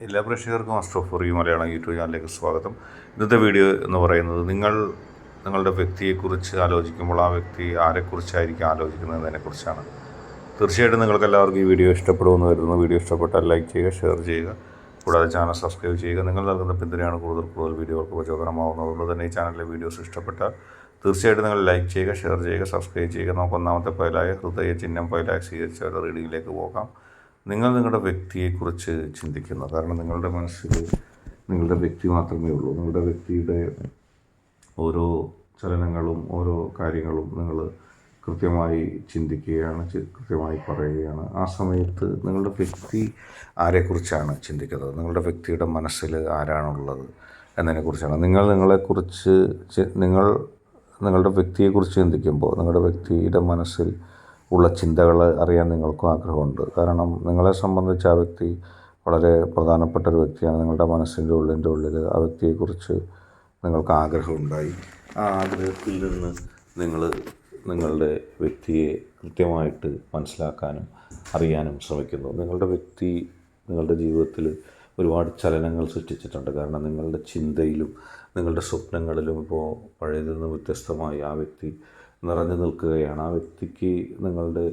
എല്ലാ പ്രേക്ഷകർക്കും അസ്ട്രോഫറി മലയാളം യൂട്യൂബ് ചാനലിലേക്ക് സ്വാഗതം. ഇന്നത്തെ വീഡിയോ എന്ന് പറയുന്നത് നിങ്ങളുടെ വ്യക്തിയെക്കുറിച്ച് ആലോചിക്കുമ്പോൾ ആ വ്യക്തി ആരെക്കുറിച്ചായിരിക്കും ആലോചിക്കുന്നതിനെക്കുറിച്ചാണ്. തീർച്ചയായിട്ടും നിങ്ങൾക്കെല്ലാവർക്കും ഈ വീഡിയോ ഇഷ്ടപ്പെടുമെന്ന് കരുതുന്നു. വീഡിയോ ഇഷ്ടപ്പെട്ടാൽ ലൈക്ക് ചെയ്യുക, ഷെയർ ചെയ്യുക, കൂടാതെ ചാനൽ സബ്സ്ക്രൈബ് ചെയ്യുക. നിങ്ങൾ നൽകുന്ന പിന്തുണയാണ് കൂടുതൽ വീഡിയോകൾക്ക് പ്രചോദനമാകുന്നത്. അതുകൊണ്ട് തന്നെ ഈ ചാനലിലെ വീഡിയോസ് ഇഷ്ടപ്പെട്ടാൽ തീർച്ചയായിട്ടും നിങ്ങൾ ലൈക്ക് ചെയ്യുക, ഷെയർ ചെയ്യുക, സബ്സ്ക്രൈബ് ചെയ്യുക. നമുക്ക് ഒന്നാമത്തെ ഫയലായ ഹൃദയ ചിഹ്നം ഫയലായി സ്വീകരിച്ച ഒരു റീഡിങ്ങിലേക്ക് പോകാം. നിങ്ങളുടെ വ്യക്തിയെക്കുറിച്ച് ചിന്തിക്കുന്നു. കാരണം നിങ്ങളുടെ മനസ്സിൽ നിങ്ങളുടെ വ്യക്തി മാത്രമേ ഉള്ളൂ. നിങ്ങളുടെ വ്യക്തിയുടെ ഓരോ ചലനങ്ങളും ഓരോ കാര്യങ്ങളും നിങ്ങൾ കൃത്യമായി ചിന്തിക്കുകയാണ്, കൃത്യമായി പറയുകയാണ്. ആ സമയത്ത് നിങ്ങളുടെ വ്യക്തി ആരെക്കുറിച്ചാണ് ചിന്തിക്കുന്നത്, നിങ്ങളുടെ വ്യക്തിയുടെ മനസ്സിൽ ആരാണുള്ളത് എന്നതിനെക്കുറിച്ചാണ്. നിങ്ങളുടെ വ്യക്തിയെക്കുറിച്ച് ചിന്തിക്കുമ്പോൾ നിങ്ങളുടെ വ്യക്തിയുടെ മനസ്സിൽ ഉള്ള ചിന്തകൾ അറിയാൻ നിങ്ങൾക്കും ആഗ്രഹമുണ്ട്. കാരണം നിങ്ങളെ സംബന്ധിച്ച് ആ വ്യക്തി വളരെ പ്രധാനപ്പെട്ട ഒരു വ്യക്തിയാണ്. നിങ്ങളുടെ മനസ്സിൻ്റെ ഉള്ളിൽ ആ വ്യക്തിയെക്കുറിച്ച് നിങ്ങൾക്ക് ആഗ്രഹമുണ്ടായി. ആ ആഗ്രഹത്തിൽ നിന്ന് നിങ്ങളുടെ വ്യക്തിയെ കൃത്യമായിട്ട് മനസ്സിലാക്കാനും അറിയാനും ശ്രമിക്കുന്നു. നിങ്ങളുടെ വ്യക്തി നിങ്ങളുടെ ജീവിതത്തിൽ ഒരുപാട് ചലനങ്ങൾ സൃഷ്ടിച്ചിട്ടുണ്ട്. കാരണം നിങ്ങളുടെ ചിന്തയിലും നിങ്ങളുടെ സ്വപ്നങ്ങളിലും ഇപ്പോൾ പഴയതിൽ നിന്ന് വ്യത്യസ്തമായി ആ വ്യക്തി നിറഞ്ഞു നിൽക്കുകയാണ്. ആ വ്യക്തിക്ക് നിങ്ങളുടെ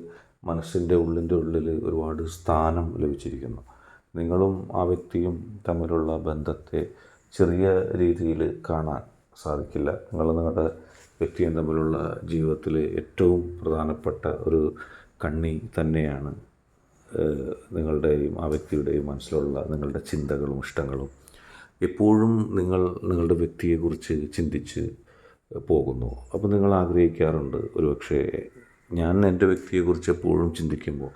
മനസ്സിൻ്റെ ഉള്ളിൽ ഒരുപാട് സ്ഥാനം ലഭിച്ചിരിക്കുന്നു. നിങ്ങളും ആ വ്യക്തിയും തമ്മിലുള്ള ബന്ധത്തെ ചെറിയ രീതിയിൽ കാണാൻ സാധിക്കില്ല. നിങ്ങളുടെ വ്യക്തിയും തമ്മിലുള്ള ജീവിതത്തിലെ ഏറ്റവും പ്രധാനപ്പെട്ട ഒരു കണ്ണി തന്നെയാണ് നിങ്ങളുടെയും ആ വ്യക്തിയുടെയും മനസ്സിലുള്ള നിങ്ങളുടെ ചിന്തകളും ഇഷ്ടങ്ങളും. എപ്പോഴും നിങ്ങളുടെ വ്യക്തിയെക്കുറിച്ച് ചിന്തിച്ച് പോകുന്നു. അപ്പോൾ നിങ്ങൾ ആഗ്രഹിക്കാറുണ്ട്, ഒരുപക്ഷെ ഞാൻ എൻ്റെ വ്യക്തിയെക്കുറിച്ച് എപ്പോഴും ചിന്തിക്കുമ്പോൾ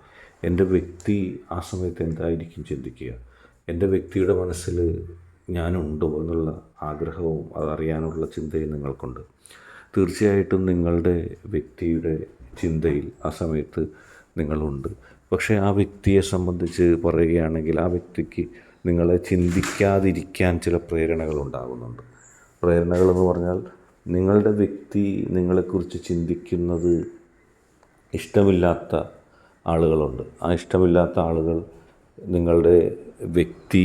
എൻ്റെ വ്യക്തി ആ സമയത്ത് എന്തായിരിക്കും ചിന്തിക്കുക, എൻ്റെ വ്യക്തിയുടെ മനസ്സിൽ ഞാനുണ്ടോ എന്നുള്ള ആഗ്രഹവും അതറിയാനുള്ള ചിന്തയും നിങ്ങൾക്കുണ്ട്. തീർച്ചയായിട്ടും നിങ്ങളുടെ വ്യക്തിയുടെ ചിന്തയിൽ ആ സമയത്ത് നിങ്ങളുണ്ട്. പക്ഷേ ആ വ്യക്തിയെ സംബന്ധിച്ച് പറയുകയാണെങ്കിൽ ആ വ്യക്തിക്ക് നിങ്ങളെ ചിന്തിക്കാതിരിക്കാൻ ചില പ്രേരണകൾ ഉണ്ടാകുന്നുണ്ട്. പ്രേരണകളെന്ന് പറഞ്ഞാൽ നിങ്ങളുടെ വ്യക്തി നിങ്ങളെക്കുറിച്ച് ചിന്തിക്കുന്നത് ഇഷ്ടമില്ലാത്ത ആളുകളുണ്ട്. ആ ഇഷ്ടമില്ലാത്ത ആളുകൾ നിങ്ങളുടെ വ്യക്തി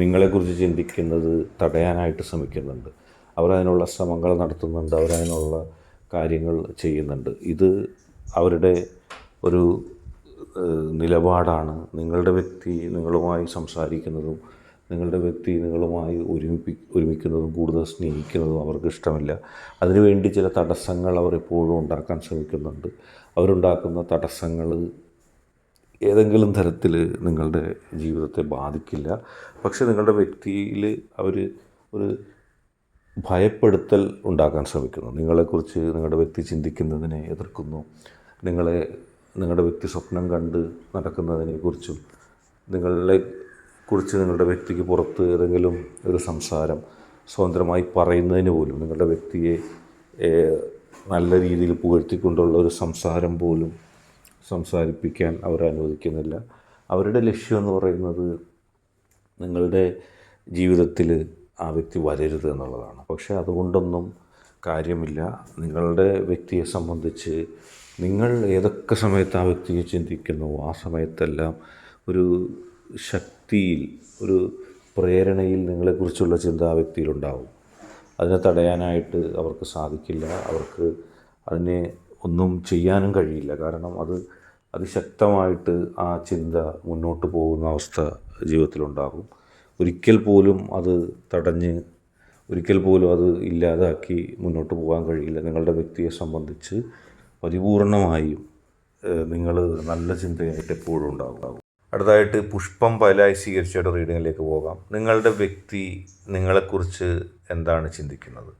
നിങ്ങളെക്കുറിച്ച് ചിന്തിക്കുന്നത് തടയാനായിട്ട് ശ്രമിക്കുന്നുണ്ട്. അവരതിനുള്ള ശ്രമങ്ങൾ നടത്തുന്നുണ്ട്, അവരതിനുള്ള കാര്യങ്ങൾ ചെയ്യുന്നുണ്ട്. ഇത് അവരുടെ ഒരു നിലപാടാണ്. നിങ്ങളുടെ വ്യക്തി നിങ്ങളുമായി സംസാരിക്കുന്നതും നിങ്ങളുടെ വ്യക്തി നിങ്ങളുമായി ഒരുമിക്കുന്നതും കൂടുതൽ സ്നേഹിക്കുന്നതും അവർക്ക് ഇഷ്ടമില്ല. അതിനുവേണ്ടി ചില തടസ്സങ്ങൾ അവർ എപ്പോഴും ഉണ്ടാക്കാൻ ശ്രമിക്കുന്നുണ്ട്. അവരുണ്ടാക്കുന്ന തടസ്സങ്ങൾ ഏതെങ്കിലും തരത്തിൽ നിങ്ങളുടെ ജീവിതത്തെ ബാധിക്കില്ല. പക്ഷേ നിങ്ങളുടെ വ്യക്തിയിൽ അവർ ഒരു ഭയപ്പെടുത്തൽ ഉണ്ടാക്കാൻ ശ്രമിക്കുന്നു. നിങ്ങളെക്കുറിച്ച് നിങ്ങളുടെ വ്യക്തി ചിന്തിക്കുന്നതിനെ എതിർക്കുന്നു. നിങ്ങളുടെ വ്യക്തി സ്വപ്നം കണ്ട് നടക്കുന്നതിനെക്കുറിച്ചും നിങ്ങളുടെ വ്യക്തിക്ക് പുറത്ത് ഏതെങ്കിലും ഒരു സംസാരം സ്വതന്ത്രമായി പറയുന്നതിന് പോലും നിങ്ങളുടെ വ്യക്തിയെ നല്ല രീതിയിൽ പുകഴ്ത്തിക്കൊണ്ടുള്ള ഒരു സംസാരം പോലും സംസാരിപ്പിക്കാൻ അവർ അനുവദിക്കുന്നില്ല. അവരുടെ ലക്ഷ്യം എന്ന് പറയുന്നത് നിങ്ങളുടെ ജീവിതത്തിൽ ആ വ്യക്തി വരരുത് എന്നുള്ളതാണ്. പക്ഷേ അതുകൊണ്ടൊന്നും കാര്യമില്ല. നിങ്ങളുടെ വ്യക്തിയെ സംബന്ധിച്ച് നിങ്ങൾ ഏതൊക്കെ സമയത്ത് ആ വ്യക്തിയെ ചിന്തിക്കുന്നുവോ ആ സമയത്തെല്ലാം ഒരു ശക്തിയിൽ, ഒരു പ്രേരണയിൽ നിങ്ങളെക്കുറിച്ചുള്ള ചിന്ത ആ വ്യക്തിയിലുണ്ടാവും. അതിനെ തടയാനായിട്ട് അവർക്ക് സാധിക്കില്ല. അവർക്ക് അതിനെ ഒന്നും ചെയ്യാനും കഴിയില്ല. കാരണം അതിശക്തമായിട്ട് ആ ചിന്ത മുന്നോട്ട് പോകുന്ന അവസ്ഥ ജീവിതത്തിലുണ്ടാകും. ഒരിക്കൽ പോലും അത് ഇല്ലാതാക്കി മുന്നോട്ട് പോകാൻ കഴിയില്ല. നിങ്ങളുടെ വ്യക്തിയെ സംബന്ധിച്ച് പരിപൂർണമായും നിങ്ങൾ നല്ല ചിന്തയായിട്ട് എപ്പോഴും ഉണ്ടാകും. അടുത്തതായിട്ട് പുഷ്പം പൈലായി സ്വീകരിച്ചയുടെ റീഡിങ്ങിലേക്ക് പോകാം. നിങ്ങളുടെ വ്യക്തി നിങ്ങളെക്കുറിച്ച് എന്താണ് ചിന്തിക്കുന്നത്,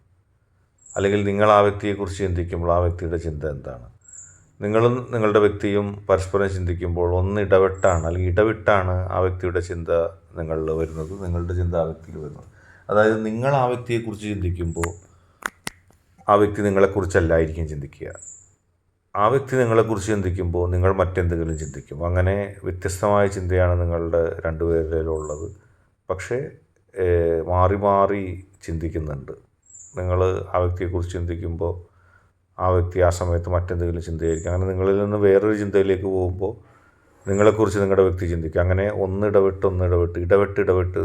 അല്ലെങ്കിൽ നിങ്ങൾ ആ വ്യക്തിയെക്കുറിച്ച് ചിന്തിക്കുമ്പോൾ ആ വ്യക്തിയുടെ ചിന്ത എന്താണ്? നിങ്ങളും നിങ്ങളുടെ വ്യക്തിയും പരസ്പരം ചിന്തിക്കുമ്പോൾ ഇടവിട്ടാണ് ആ വ്യക്തിയുടെ ചിന്ത നിങ്ങളിൽ വരുന്നത്, നിങ്ങളുടെ ചിന്ത ആ വ്യക്തിയിൽ വരുന്നത്. അതായത് നിങ്ങൾ ആ വ്യക്തിയെക്കുറിച്ച് ചിന്തിക്കുമ്പോൾ ആ വ്യക്തി നിങ്ങളെക്കുറിച്ചല്ലായിരിക്കും ചിന്തിക്കുക. ആ വ്യക്തി നിങ്ങളെക്കുറിച്ച് ചിന്തിക്കുമ്പോൾ നിങ്ങൾ മറ്റെന്തെങ്കിലും ചിന്തിക്കും. അങ്ങനെ വ്യത്യസ്തമായ ചിന്തയാണ് നിങ്ങളുടെ രണ്ടുപേരിലുള്ളത്. പക്ഷേ മാറി മാറി ചിന്തിക്കുന്നുണ്ട്. നിങ്ങൾ ആ വ്യക്തിയെക്കുറിച്ച് ചിന്തിക്കുമ്പോൾ ആ വ്യക്തി ആ സമയത്ത് മറ്റെന്തെങ്കിലും ചിന്തയായിരിക്കും. അങ്ങനെ നിങ്ങളിൽ നിന്ന് വേറൊരു ചിന്തയിലേക്ക് പോകുമ്പോൾ നിങ്ങളെക്കുറിച്ച് നിങ്ങളുടെ വ്യക്തി ചിന്തിക്കുക. അങ്ങനെ ഇടവിട്ട്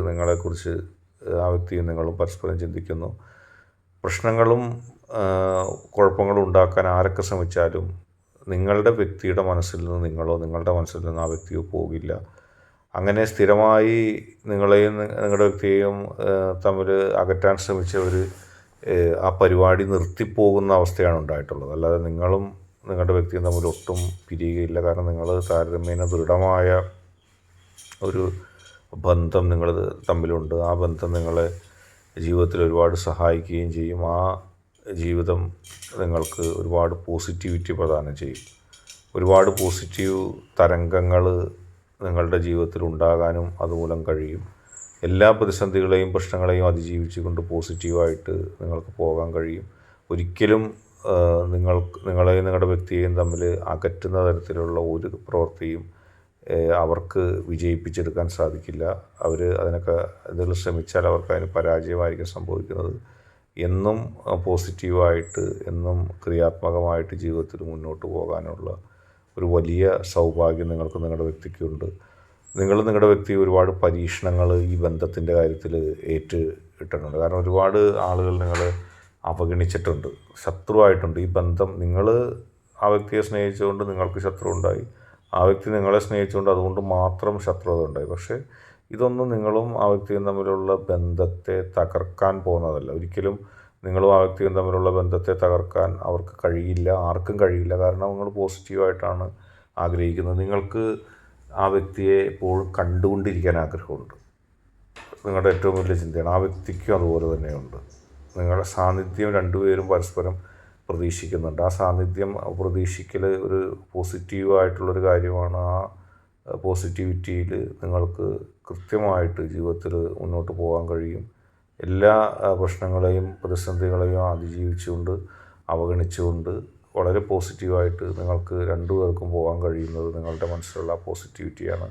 നിങ്ങളെക്കുറിച്ച് ആ വ്യക്തിയും നിങ്ങളും പരസ്പരം ചിന്തിക്കുന്നു. പ്രശ്നങ്ങളും കുഴപ്പങ്ങളും ഉണ്ടാക്കാൻ ആരൊക്കെ ശ്രമിച്ചാലും നിങ്ങളുടെ വ്യക്തിയുടെ മനസ്സിൽ നിന്ന് നിങ്ങളോ നിങ്ങളുടെ മനസ്സിൽ നിന്ന് ആ വ്യക്തിയോ പോകില്ല. അങ്ങനെ സ്ഥിരമായി നിങ്ങളെയും നിങ്ങളുടെ വ്യക്തിയെയും തമ്മിൽ അകറ്റാൻ ശ്രമിച്ചവർ ആ പരിപാടി നിർത്തിപ്പോകുന്ന അവസ്ഥയാണ് ഉണ്ടായിട്ടുള്ളത്. അല്ലാതെ നിങ്ങളും നിങ്ങളുടെ വ്യക്തിയും തമ്മിൽ ഒട്ടും പിരിയുകയില്ല. കാരണം നിങ്ങൾ താരതമ്യേന ദൃഢമായ ഒരു ബന്ധം നിങ്ങൾ തമ്മിലുണ്ട്. ആ ബന്ധം നിങ്ങളെ ജീവിതത്തിൽ ഒരുപാട് സഹായിക്കുകയും ചെയ്യും. ആ ജീവിതം നിങ്ങൾക്ക് ഒരുപാട് പോസിറ്റിവിറ്റി പ്രദാനം ചെയ്യും. ഒരുപാട് പോസിറ്റീവ് തരംഗങ്ങൾ നിങ്ങളുടെ ജീവിതത്തിൽ ഉണ്ടാകാനും അതുമൂലം കഴിയും. എല്ലാ പ്രതിസന്ധികളെയും പ്രശ്നങ്ങളെയും അതിജീവിച്ചുകൊണ്ട് പോസിറ്റീവായിട്ട് നിങ്ങൾക്ക് പോകാൻ കഴിയും. ഒരിക്കലും നിങ്ങളെയും നിങ്ങളുടെ വ്യക്തിയെയും തമ്മിൽ അകറ്റുന്ന തരത്തിലുള്ള ഒരു പ്രവൃത്തിയും അവർക്ക് വിജയിപ്പിച്ചെടുക്കാൻ സാധിക്കില്ല. അവർ അതിൽ ശ്രമിച്ചാൽ അവർക്ക് അതിന് പരാജയമായിരിക്കും സംഭവിക്കുന്നത്. എന്നും പോസിറ്റീവായിട്ട് എന്നും ക്രിയാത്മകമായിട്ട് ജീവിതത്തിൽ മുന്നോട്ട് പോകാനുള്ള ഒരു വലിയ സൗഭാഗ്യം നിങ്ങൾക്ക് നിങ്ങളുടെ വ്യക്തിക്കുണ്ട്. നിങ്ങളുടെ വ്യക്തി ഒരുപാട് പരീക്ഷണങ്ങൾ ഈ ബന്ധത്തിൻ്റെ കാര്യത്തിൽ ഇട്ടിട്ടുണ്ട്. കാരണം ഒരുപാട് ആളുകൾ നിങ്ങളെ അവഗണിച്ചിട്ടുണ്ട്, ശത്രുവായിട്ടുണ്ട്. ഈ ബന്ധം നിങ്ങൾ ആ വ്യക്തിയെ സ്നേഹിച്ചുകൊണ്ട് നിങ്ങൾക്ക് ശത്രു ഉണ്ടായി, ആ വ്യക്തി നിങ്ങളെ സ്നേഹിച്ചുകൊണ്ട് അതുകൊണ്ട് മാത്രം ശത്രുത ഉണ്ടായി. പക്ഷേ ഇതൊന്നും നിങ്ങളും ആ വ്യക്തിയും തമ്മിലുള്ള ബന്ധത്തെ തകർക്കാൻ പോകുന്നതല്ല. ഒരിക്കലും നിങ്ങളും ആ വ്യക്തിയും തമ്മിലുള്ള ബന്ധത്തെ തകർക്കാൻ അവർക്ക് കഴിയില്ല, ആർക്കും കഴിയില്ല. കാരണം നിങ്ങൾ പോസിറ്റീവായിട്ടാണ് ആഗ്രഹിക്കുന്നത്. നിങ്ങൾക്ക് ആ വ്യക്തിയെ എപ്പോഴും കണ്ടുകൊണ്ടിരിക്കാൻ ആഗ്രഹമുണ്ട്. നിങ്ങളുടെ ഏറ്റവും വലിയ ചിന്തയാണ്. ആ വ്യക്തിക്കും അതുപോലെ തന്നെയുണ്ട്. നിങ്ങളുടെ സാന്നിധ്യം രണ്ടുപേരും പരസ്പരം പ്രതീക്ഷിക്കുന്നുണ്ട്. ആ സാന്നിധ്യം പ്രതീക്ഷിക്കൽ ഒരു പോസിറ്റീവായിട്ടുള്ളൊരു കാര്യമാണ്. ആ പോസിറ്റിവിറ്റിയിൽ നിങ്ങൾക്ക് കൃത്യമായിട്ട് ജീവിതത്തിൽ മുന്നോട്ട് പോകാൻ കഴിയും. എല്ലാ പ്രശ്നങ്ങളെയും പ്രതിസന്ധികളെയും അതിജീവിച്ചുകൊണ്ട് അവഗണിച്ചുകൊണ്ട് വളരെ പോസിറ്റീവായിട്ട് നിങ്ങൾക്ക് രണ്ടുപേർക്കും പോകാൻ കഴിയുന്നത് നിങ്ങളുടെ മനസ്സിലുള്ള പോസിറ്റിവിറ്റിയാണ്.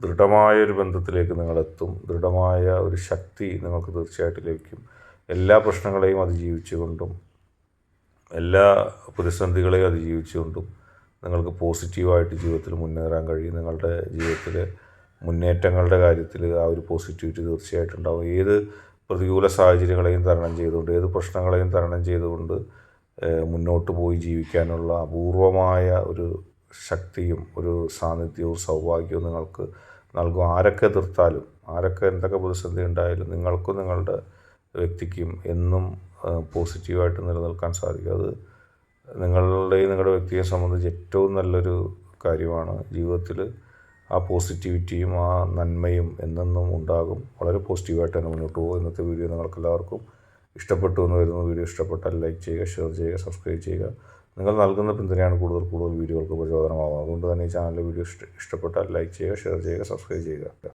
ദൃഢമായൊരു ബന്ധത്തിലേക്ക് നിങ്ങളെത്തും. ദൃഢമായ ഒരു ശക്തി നിങ്ങൾക്ക് തീർച്ചയായിട്ടും ലഭിക്കും. എല്ലാ പ്രശ്നങ്ങളെയും അതിജീവിച്ചുകൊണ്ടും എല്ലാ പ്രതിസന്ധികളെയും അതിജീവിച്ചുകൊണ്ടും നിങ്ങൾക്ക് പോസിറ്റീവായിട്ട് ജീവിതത്തിൽ മുന്നേറാൻ കഴിയും. നിങ്ങളുടെ ജീവിതത്തിലെ മുന്നേറ്റങ്ങളുടെ കാര്യത്തിൽ ആ ഒരു പോസിറ്റിവിറ്റി തീർച്ചയായിട്ടും ഉണ്ടാകും. ഏത് പ്രതികൂല സാഹചര്യങ്ങളെയും തരണം ചെയ്തുകൊണ്ട്, ഏത് പ്രശ്നങ്ങളെയും തരണം ചെയ്തുകൊണ്ട് മുന്നോട്ട് പോയി ജീവിക്കാനുള്ള അപൂർവമായ ഒരു ശക്തിയും ഒരു സാന്നിധ്യവും സൗഭാഗ്യവും നിങ്ങൾക്ക് നൽകും. ആരൊക്കെ എതിർത്താലും, ആരൊക്കെ എന്തൊക്കെ പ്രതിസന്ധി ഉണ്ടായാലും നിങ്ങൾക്കും നിങ്ങളുടെ വ്യക്തിക്കും എന്നും പോസിറ്റീവായിട്ട് നിലനിൽക്കാൻ സാധിക്കും. അത് നിങ്ങളുടെ വ്യക്തിയെ സംബന്ധിച്ച് ഏറ്റവും നല്ലൊരു കാര്യമാണ്. ജീവിതത്തിൽ ആ പോസിറ്റിവിറ്റിയും ആ നന്മയും എന്നെന്നും ഉണ്ടാകും. വളരെ പോസിറ്റീവായിട്ട് തന്നെ മുന്നോട്ട് പോകും. ഇന്നത്തെ വീഡിയോ നിങ്ങൾക്കെല്ലാവർക്കും ഇഷ്ടപ്പെട്ടു എന്ന് വരുന്നു. വീഡിയോ ഇഷ്ടപ്പെട്ടാൽ ലൈക്ക് ചെയ്യുക, ഷെയർ ചെയ്യുക, സബ്സ്ക്രൈബ് ചെയ്യുക. നിങ്ങൾ നൽകുന്ന പിന്തുണയാണ് കൂടുതൽ വീഡിയോകൾക്ക് പ്രചോദനമാകും. അതുകൊണ്ട് തന്നെ ഈ ചാനലിലെ വീഡിയോ ഇഷ്ടപ്പെട്ടാൽ ലൈക്ക് ചെയ്യുക, ഷെയർ ചെയ്യുക, സബ്സ്ക്രൈബ് ചെയ്യുക.